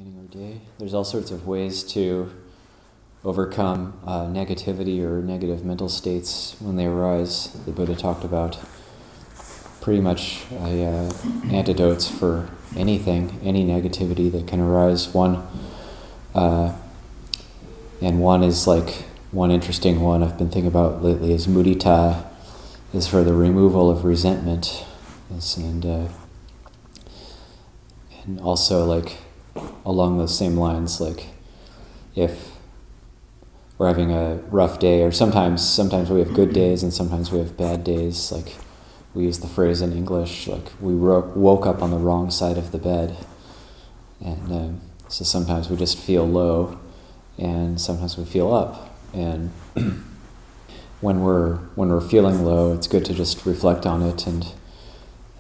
beginning our day. There's all sorts of ways to overcome negativity or negative mental states when they arise. The Buddha talked about pretty much antidotes for anything, any negativity that can arise. One is like, one interesting one I've been thinking about lately is mudita, is for the removal of resentment. And also, like, along those same lines, like, if we're having a rough day, or sometimes we have good days and sometimes we have bad days, like, we use the phrase in English, like, we woke up on the wrong side of the bed, and so sometimes we just feel low, and sometimes we feel up, and when we're feeling low, it's good to just reflect on it and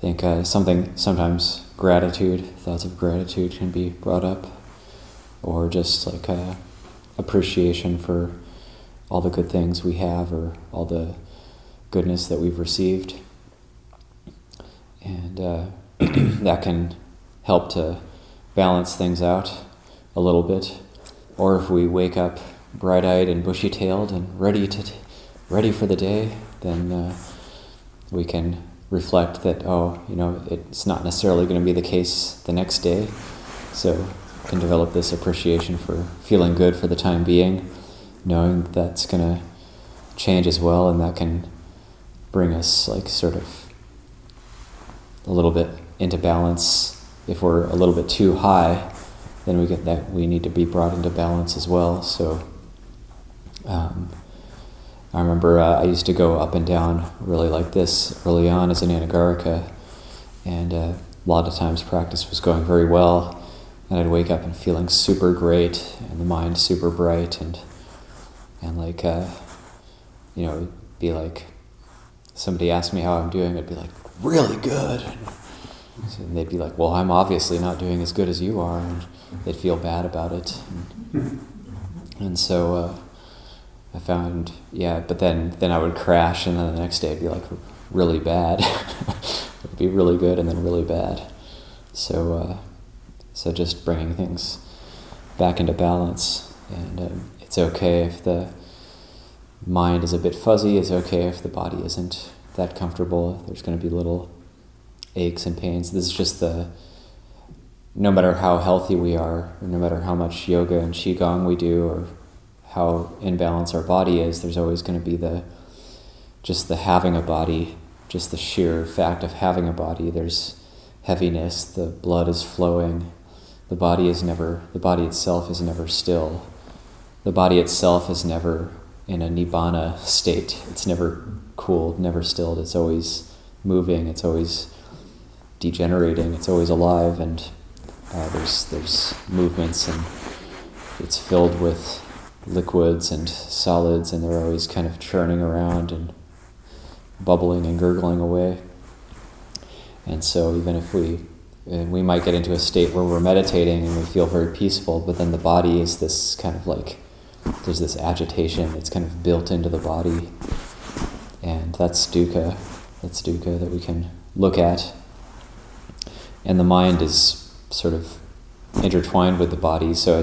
think sometimes gratitude, thoughts of gratitude can be brought up, or just like appreciation for all the good things we have or all the goodness that we've received. And that can help to balance things out a little bit. Or if we wake up bright-eyed and bushy-tailed and ready for the day, then we can reflect that, it's not necessarily going to be the case the next day. So we can develop this appreciation for feeling good for the time being, knowing that's going to change as well, and that can bring us like sort of a little bit into balance. If we're a little bit too high, then we get that we need to be brought into balance as well. So I remember I used to go up and down really like this early on as an Anagarika, and a lot of times practice was going very well, and I'd wake up and feeling super great, and the mind super bright, and like, it'd be like, somebody asked me how I'm doing, I'd be like, really good. And they'd be like, well, I'm obviously not doing as good as you are, and they'd feel bad about it. And so I found, but then I would crash, and then the next day it'd be like really bad. It'd be really good and then really bad. So just bringing things back into balance, and it's okay if the mind is a bit fuzzy. It's okay if the body isn't that comfortable. There's going to be little aches and pains. This is just no matter how healthy we are, or no matter how much yoga and qigong we do, or how in balance our body is, there's always going to be just the having a body, just the sheer fact of having a body. There's heaviness, the blood is flowing, the body itself is never still. The body itself is never in a nibbana state. It's never cooled, never stilled. It's always moving, it's always degenerating, it's always alive, and there's movements, and it's filled with liquids and solids, and they're always kind of churning around and bubbling and gurgling away. And so even if we might get into a state where we're meditating and we feel very peaceful, but then the body is this kind of like, there's this agitation that's kind of built into the body, and that's dukkha. That's dukkha that we can look at. And the mind is sort of intertwined with the body, so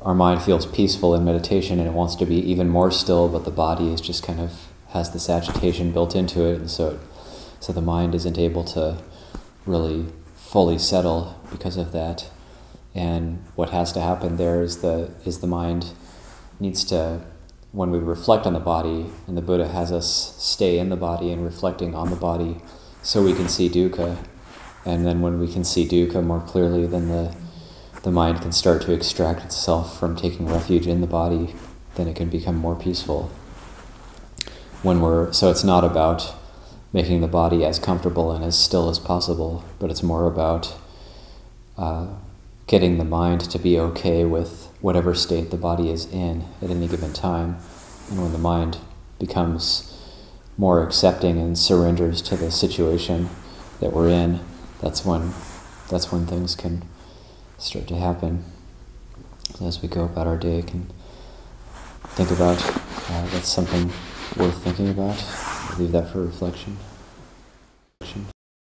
our mind feels peaceful in meditation and it wants to be even more still, but the body is just kind of has this agitation built into it, and so the mind isn't able to really fully settle because of that. And what has to happen there is the mind needs to, when we reflect on the body, and the Buddha has us stay in the body and reflecting on the body so we can see dukkha, and then when we can see dukkha more clearly, then the mind can start to extract itself from taking refuge in the body, then it can become more peaceful. So it's not about making the body as comfortable and as still as possible, but it's more about getting the mind to be okay with whatever state the body is in at any given time. And when the mind becomes more accepting and surrenders to the situation that we're in, that's when things can start to happen. So as we go about our day, can think about that's something worth thinking about. Leave that for reflection.